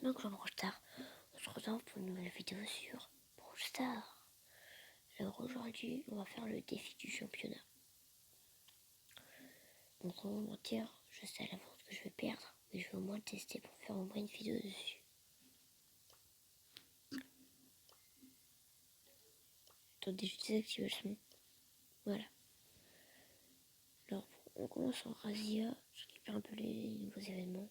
maintenant que j'en retard, on se retrouve pour une nouvelle vidéo sur Brawl Stars. Alors aujourd'hui, on va faire le défi du championnat. Donc sans vous mentir, je sais à l'avance que je vais perdre, mais je vais au moins le tester pour faire au moins une vidéo dessus. Attendez, je désactive le son. Voilà. Alors on commence en Razia, je récupère un peu les nouveaux événements.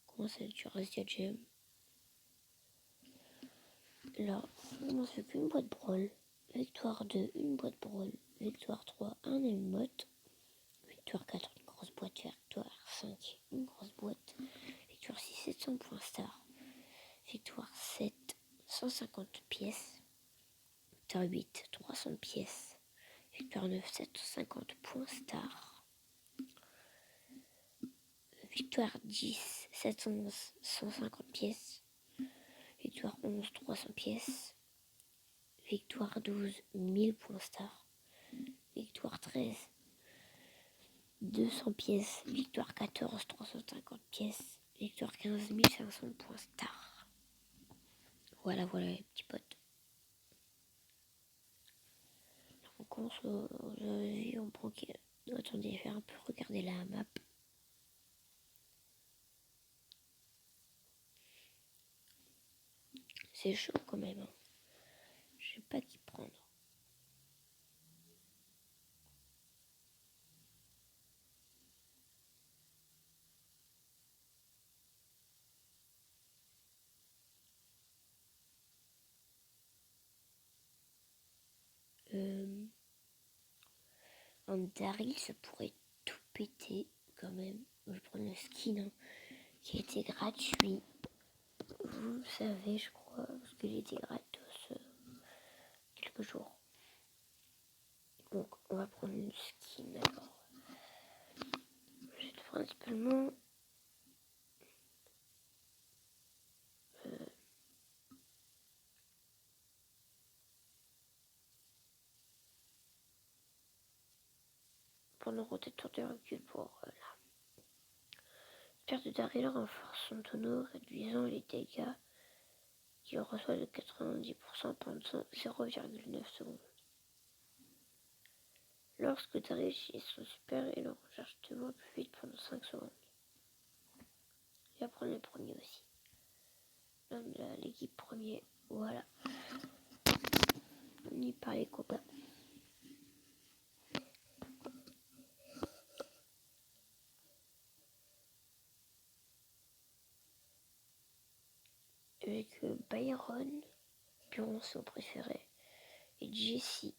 On commence avec du Razia Gem. Là, on commence avec une boîte Brawl. Victoire 2, une boîte Brawl. Victoire 3, un emote. Victoire 4, une grosse boîte. Victoire 5, une grosse boîte. Victoire 6, 700 points star. Victoire 7, 150 pièces. Victoire 8, 300 pièces. Victoire 9, 750 points star. Victoire 10, 711, 150 pièces. Victoire 11, 300 pièces. Victoire 12, 1000 points star. Victoire 13, 200 pièces. Victoire 14, 350 pièces. Victoire 15, 1500 points star. Voilà les petits potes. On commence aujourd'hui, on prend... Attendez, je vais un peu regarder la map. C'est chaud quand même. Hein. Je sais pas qui prendre. En Daryl, ça pourrait tout péter quand même. Je prends le skin hein, qui a été gratuit. Vous savez, je crois, parce qu'il était gratos quelques jours. Donc, on va prendre le skin alors. Je vais principalement prendre le rotateur de recul pour là. Perte de Daryl renforce son tonneau, réduisant les dégâts qu'il reçoit de 90% pendant 0,9 secondes. Lorsque Daryl utilise son super, il en recharge 2 fois plus vite pendant 5 secondes. Je vais prendre le premier aussi. L'équipe premier, voilà. On y parle les copains. Avec Byron, Buron son préféré, et Jessie.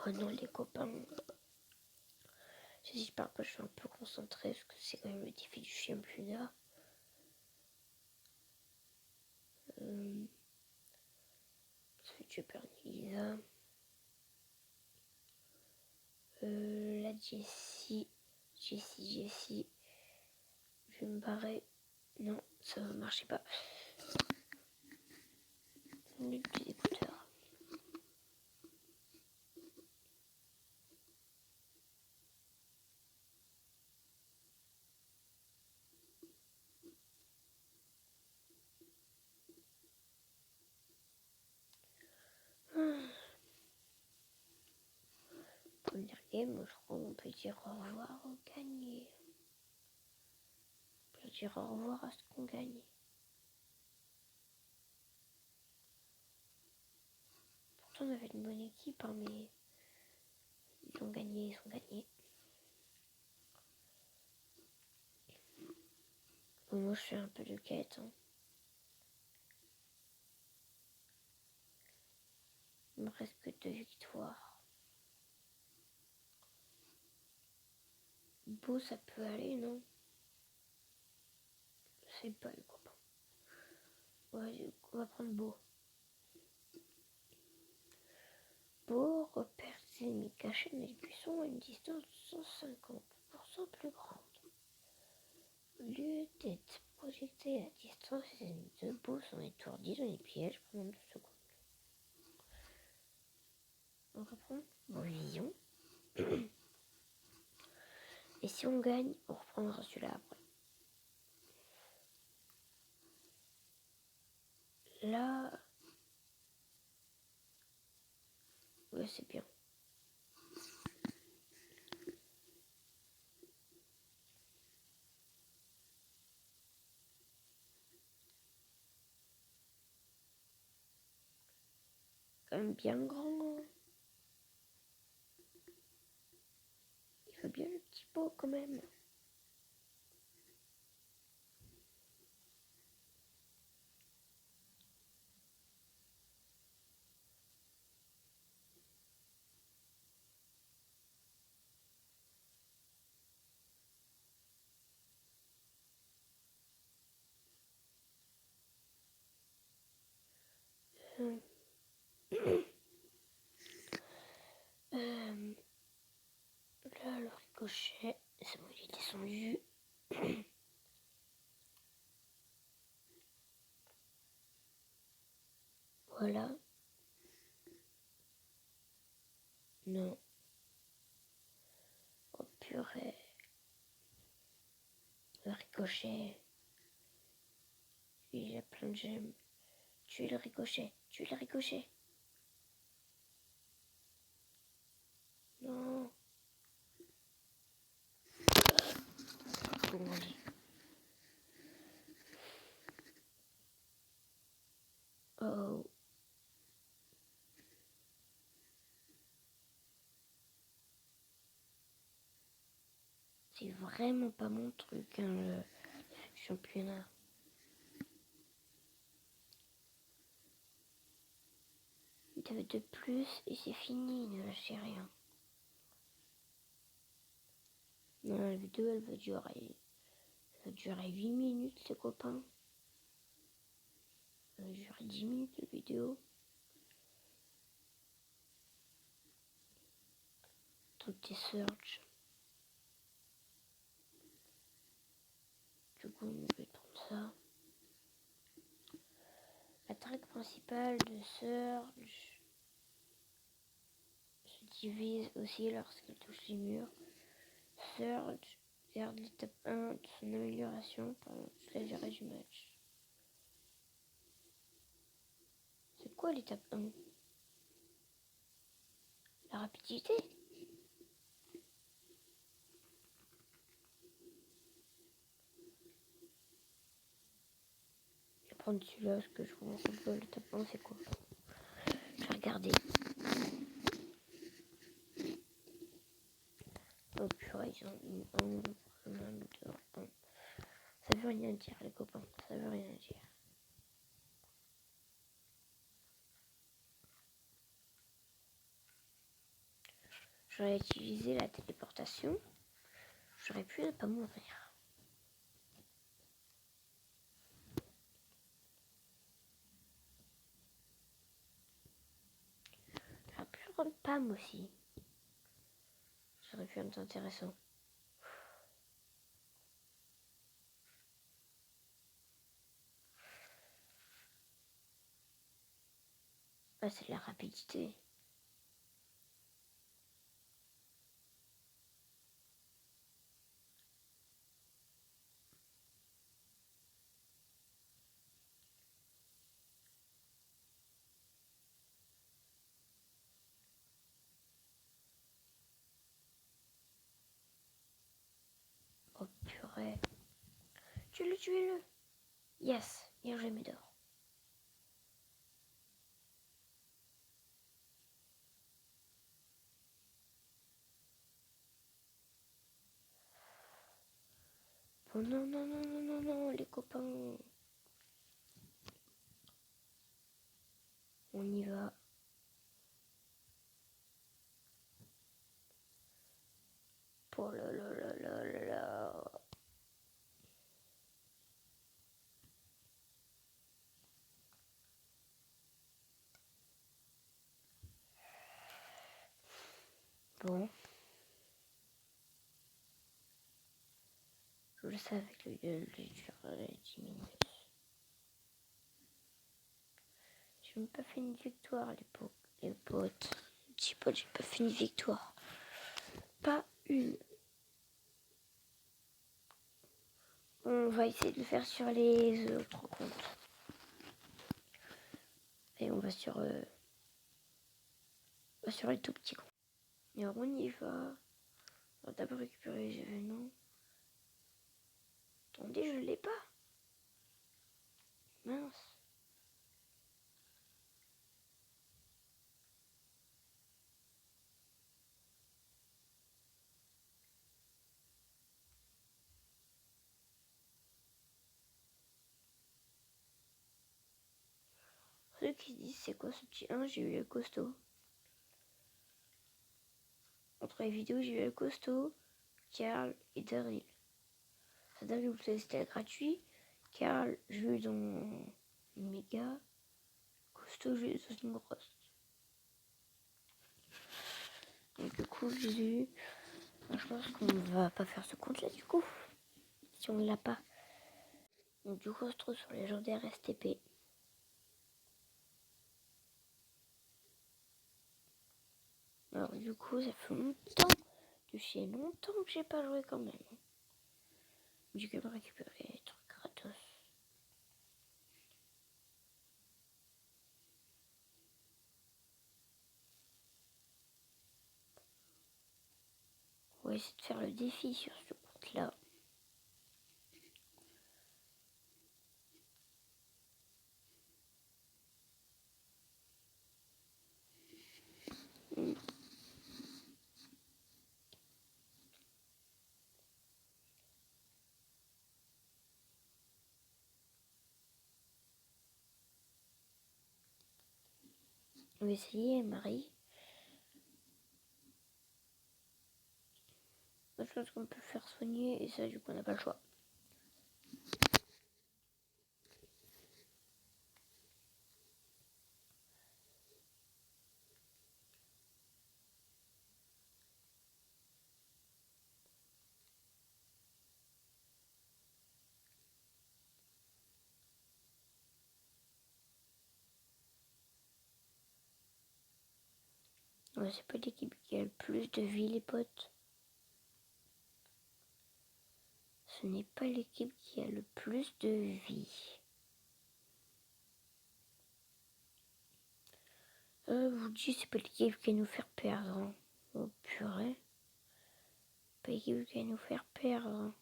Oh non les copains. J'espère que je suis un peu concentré parce que c'est quand même le défi du championnat. Je perds Lisa. La Jessie. Je vais me barrer. Non, ça ne marchait pas. Les petits écouteurs. Première game, je crois qu'on peut dire au revoir au gagné. On peut dire au revoir à ce qu'on gagne. Pourtant on avait une bonne équipe, hein, mais ils ont gagné. moi je fais un peu de quête. Hein. Il me reste que 2 victoires. Beau, ça peut aller, non? Je sais pas, les copains. Ouais, on va prendre Beau. Beau repère ses ennemis cachés dans les buissons à une distance de 150% plus grande. Au lieu d'être projeté à distance, les ennemis de Beau sont étourdis dans les pièges pendant 2 secondes. On reprend Beau Vision. Et si on gagne, on reprendra celui-là après. Là, ouais, c'est bien. Quand même bien grand. Hein. Il fait bien le petit pot quand même. Là, le ricochet, c'est bon, il est descendu. Voilà. Non. Oh purée. Le ricochet. Il a plein de gemmes. Tuez le ricochet. Tuez le ricochet. Non. Bon, allez. Oh. C'est vraiment pas mon truc, hein, le championnat. Il avait de plus et c'est fini, ne lâchez rien. Non, la vidéo, elle va durer 8 minutes, les copains. Elle va durer 10 minutes de vidéo. Tout est search. Du coup, on va prendre ça. La traque principale de Surge se divise aussi lorsqu'il touche les murs. Surge garde l'étape 1 de son amélioration pendant toute la durée du match. C'est quoi l'étape 1? La rapidité? Je vais prendre celui-là parce que je comprends pas l'étape 1 c'est quoi. Je vais regarder. Oh purée, ils ont mis un, deux, un. Ça veut rien dire les copains, ça veut rien dire. J'aurais utilisé la téléportation, j'aurais pu ne pas mourir. J'aurais pu rendre Pam aussi. Ça aurait pu être intéressant. Ah, c'est de la rapidité. Oh purée. Tuez-le. Yes, bien joué Médor. Oh non, non, non, non, non, les copains. On y va. Oh là là là là là là. Bon. Je le savais que le durerait 10 minutes. J'ai même pas fait une victoire, les potes. Petit pote, j'ai pas fait une victoire. Pas une. On va essayer de le faire sur les autres comptes. Et on va sur les tout petits comptes. Et alors on y va. On va d'abord récupérer les événements. Attendez, je l'ai pas. Mince. Ceux qui se disent c'est quoi ce petit 1, j'ai eu le costaud. Entre les vidéos, j'ai eu le costaud, Karl et Daryl. Ça Daryl, vous savez, c'était gratuit. Karl, j'ai eu dans une méga. Costaud, j'ai eu dans une grosse. Donc du coup, j'ai eu. Je pense qu'on va pas faire ce compte là du coup. Si on l'a pas. Donc du coup, on se trouve sur les légendaires STP. Alors du coup, ça fait longtemps. Depuis longtemps que j'ai pas joué quand même. J'ai quand même récupéré les trucs gratos. On va essayer de faire le défi sur ce compte là. On va essayer, Marie. Je pense qu'on peut le faire soigner et ça, du coup, on n'a pas le choix. Ouais, c'est pas l'équipe qui a le plus de vie, les potes. Ce n'est pas l'équipe qui a le plus de vie. Vous dites, c'est pas l'équipe qui va nous faire perdre. Hein. Oh purée. Pas l'équipe qui va nous faire perdre. Hein.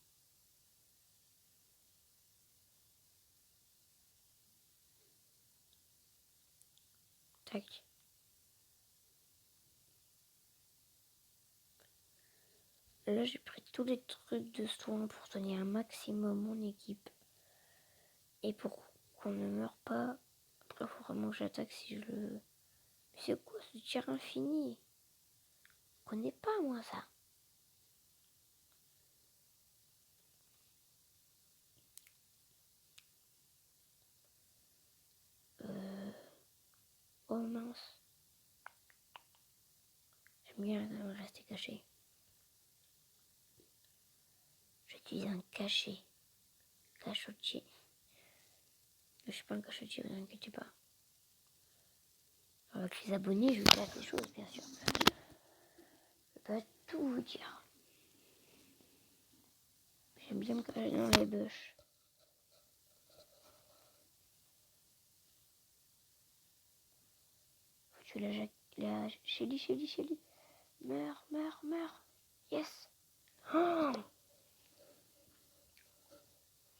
Tac. Là, j'ai pris tous les trucs de soins pour soigner un maximum mon équipe. Et pour qu'on ne meure pas. Après, il faut vraiment que j'attaque si je le... Mais c'est quoi ce tir infini? Je connais pas, moi, ça. Oh mince. J'aime bien rester caché. J'utilise un cachet. Cachotier. Je suis pas un cachotier, vous inquiétez pas. Avec les abonnés, je vais faire des choses, bien sûr. Je peux pas tout vous dire. J'aime bien me cacher dans les bûches. Faut tuer la Shelly. Meurs. Yes. Oh,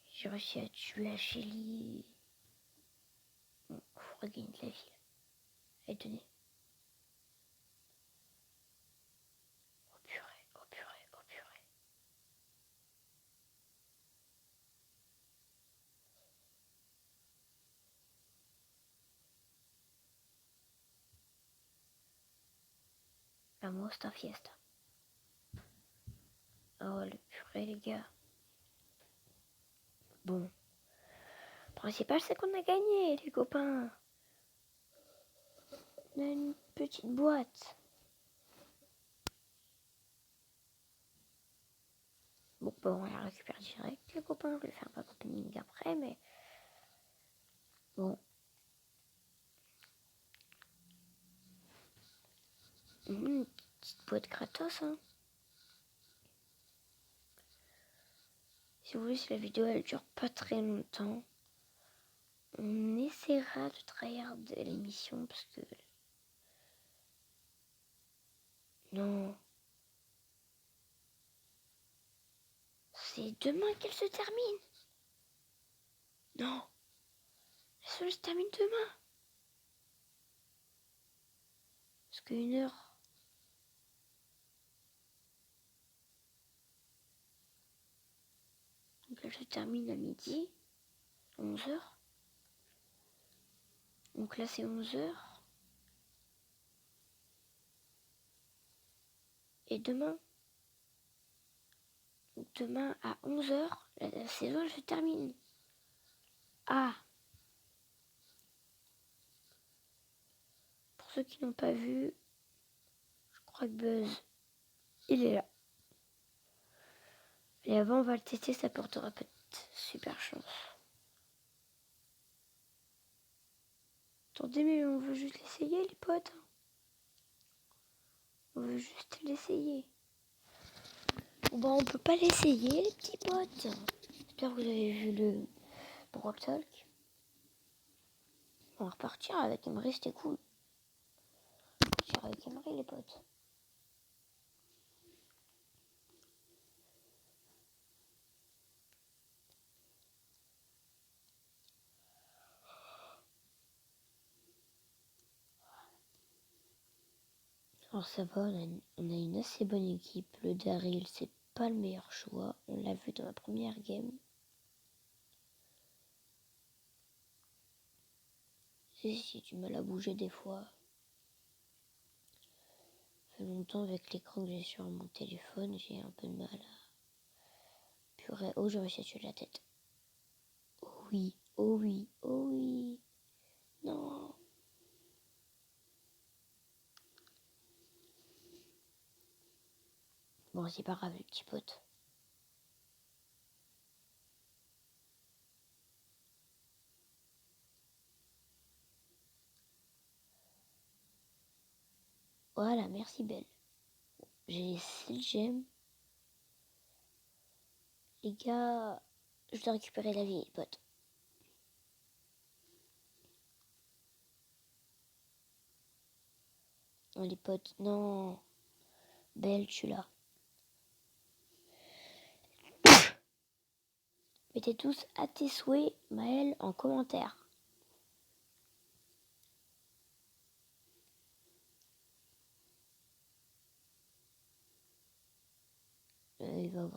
j'ai réussi à tuer la Shelly. Bon, faut regagner de la ville. Allez, tenez. Oh purée. Vamos esta fiesta. Oh, le purée, les gars. Bon. Le principal, c'est qu'on a gagné, les copains. On a une petite boîte. Bon, on la récupère direct, les copains. Je vais faire un opening après, mais... Bon. Une petite boîte gratos, hein. Si vous voulez, si la vidéo, elle dure pas très longtemps, on essaiera de tryharder l'émission, parce que... Non. C'est demain qu'elle se termine. Non. Elle se termine demain. Parce qu'une heure... Donc elle se termine à midi. 11h. Donc là c'est 11h. Et demain... Donc demain à 11h, la saison elle se termine. Ah. Pour ceux qui n'ont pas vu, je crois que Buzz, il est là. Et avant on va le tester, ça portera peut-être super chance. Attendez, mais on veut juste l'essayer, les potes. On veut juste l'essayer. Bon, on peut pas l'essayer, les petits potes. J'espère que vous avez vu le Brock Talk. On va repartir avec Emery, c'était cool. Repartir avec Emery, les potes. Alors ça va, on a une assez bonne équipe. Le Daryl, c'est pas le meilleur choix. On l'a vu dans la première game. J'ai du mal à bouger des fois. Ça fait longtemps avec l'écran que j'ai sur mon téléphone, j'ai un peu de mal à... Purée, oh j'ai réussi à tuer la tête. Oh oui, oh oui, oh oui. Non. Bon, c'est pas grave, les petits potes. Voilà, merci Belle. J'ai 6 gemmes. Les gars, je dois récupérer la vie, pote. Oh, les potes, non. Belle, tu là. Mettez tous à tes souhaits, Maëlle, en commentaire. Il va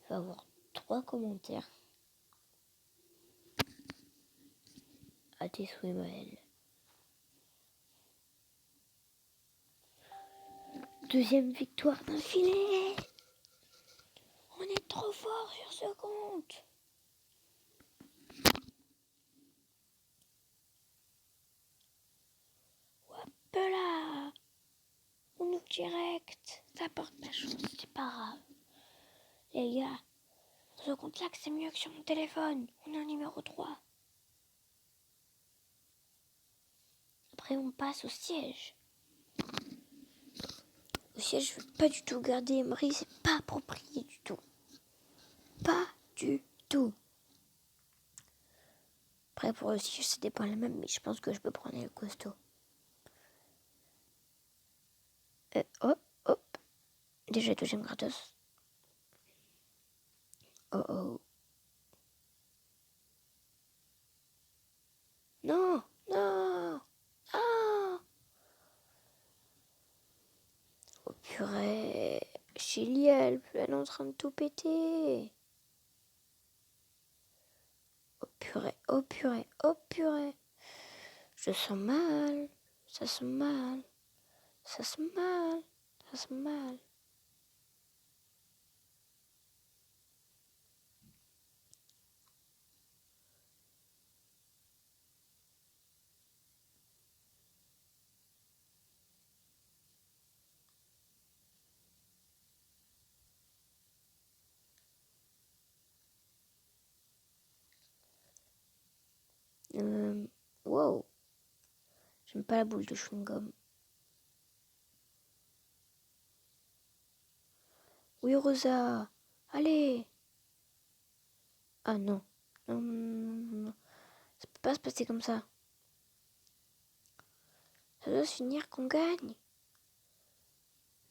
avoir 3 commentaires. À tes souhaits, Maëlle. Deuxième victoire d'affilée. On est trop fort sur ce compte. Hop là. On ouvre direct. Ça porte la chance, c'est pas grave. Les gars, ce compte-là, c'est mieux que sur mon téléphone. On est en numéro 3. Après, on passe au siège. Au siège, je veux pas du tout garder Emery. C'est pas approprié du tout. Pas du tout. Après, pour le siège, c'était pas le même, mais je pense que je peux prendre le costaud. Hop, hop. Déjà, deuxième gratos. Oh oh. Non, non, non. Oh purée. Chili, elle est en train de tout péter. Oh purée, oh purée, oh purée. Je sens mal. Ça sent mal. Ça sent mal. Ça sent mal. Wow. J'aime pas la boule de chewing-gum. Oui, Rosa. Allez. Ah non. Non, non, non, non. Ça peut pas se passer comme ça. Ça doit se finir qu'on gagne.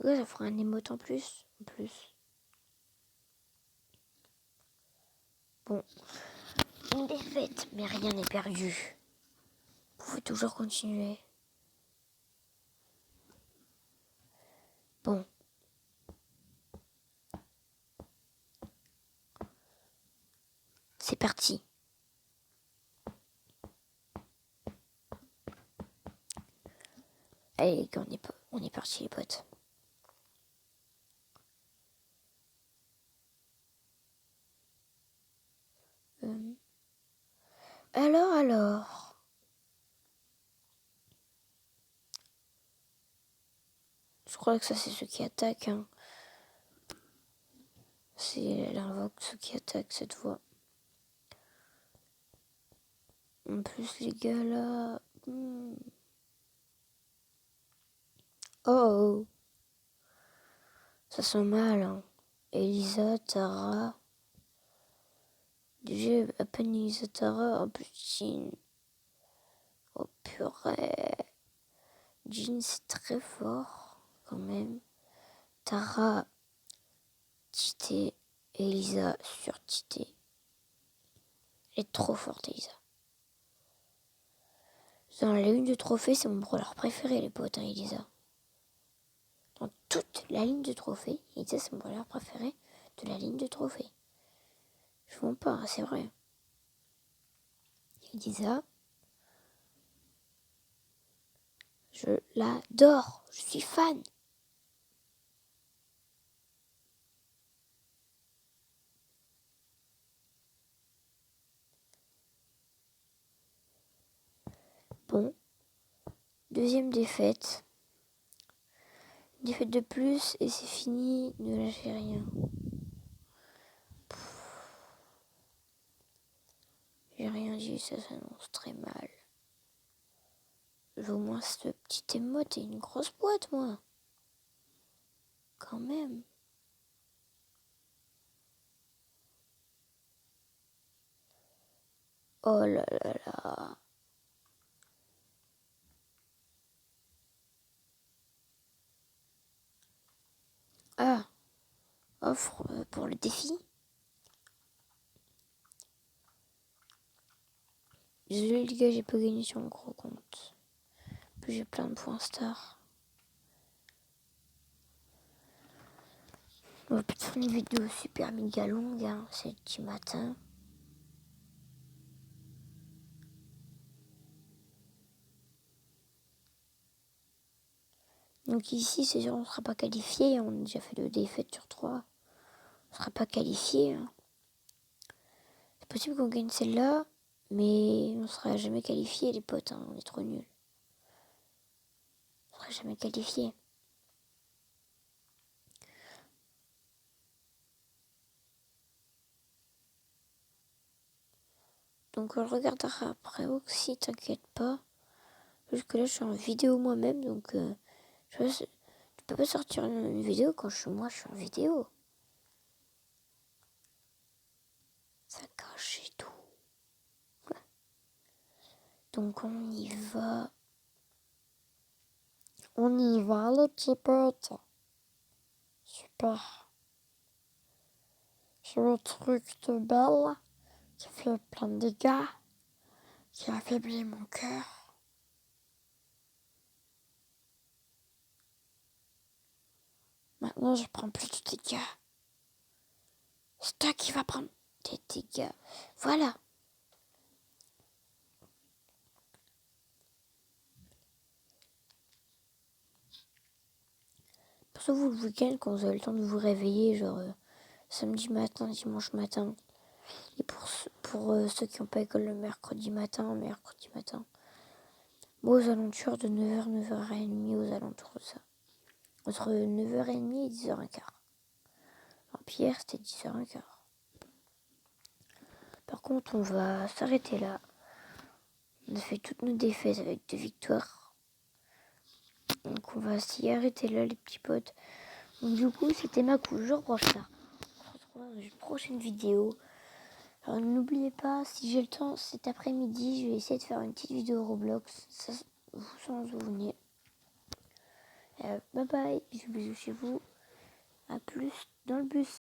Ouais, ça fera un émote en plus. Bon. Une défaite, mais rien n'est perdu. Vous pouvez toujours continuer. Bon. C'est parti. Allez, les gars, on est parti, les potes. Alors. Je crois que ça, c'est ceux qui attaquent. Hein. C'est l'invoque ceux qui attaquent cette fois. En plus, les gars, là... Oh. Ça sent mal, hein. Elisa, Tara... Déjà, à peine Elisa, Tara, en plus, Jean. Oh, purée. Jean, c'est très fort, quand même. Tara, Tité, Elisa sur Tité. Elle est trop forte, Elisa. Dans la ligne de trophée, c'est mon brawler préféré, les potes, hein, Elisa. Dans toute la ligne de trophée, Elisa, c'est mon brawler préféré de la ligne de trophée. Je vous mens pas, hein, c'est vrai. Elisa, je l'adore, je suis fan. Bon, deuxième défaite. Une défaite de plus et c'est fini, ne lâchez rien. J'ai rien dit, ça s'annonce très mal. Je veux au moins ce petit émote et une grosse boîte, moi. Quand même. Oh là là là. Ah, offre pour le défi. Désolé les gars, j'ai pas gagné sur mon gros compte. Puis j'ai plein de points stars. On va peut-être faire une vidéo super méga longue, hein. C'est le petit matin. Donc ici, c'est sûr, on ne sera pas qualifié. On a déjà fait 2 défaites sur 3. On ne sera pas qualifié. Hein. C'est possible qu'on gagne celle-là, mais on ne sera jamais qualifié, les potes. Hein. On est trop nuls. On ne sera jamais qualifié. Donc on le regardera après aussi, t'inquiète pas. Jusque là, je suis en vidéo moi-même, donc je peux pas sortir une vidéo quand je suis en vidéo. Ça cache et tout. Donc on y va. On y va, les petits potes. Super. J'ai le truc de Belle qui fait plein de dégâts, qui affaiblit mon cœur. Maintenant, je prends plus de dégâts. C'est toi qui vas prendre des dégâts. Voilà. surtout vous le week-end quand vous avez le temps de vous réveiller, genre samedi matin, dimanche matin. Et pour ceux qui n'ont pas école le mercredi matin, moi aux alentours de 9h, 9h30, aux alentours de ça. Entre 9h30 et 10h15. Alors Pierre, c'était 10h15. Par contre, on va s'arrêter là. On a fait toutes nos défaites avec 2 victoires. Donc on va s'y arrêter là, les petits potes. Donc du coup, c'était ma couche pour ça. On se retrouve dans une prochaine vidéo. Alors n'oubliez pas, si j'ai le temps cet après-midi, je vais essayer de faire une petite vidéo Roblox. Ça, vous en souvenez. Bye bye, bisous bisous chez vous. A plus dans le bus.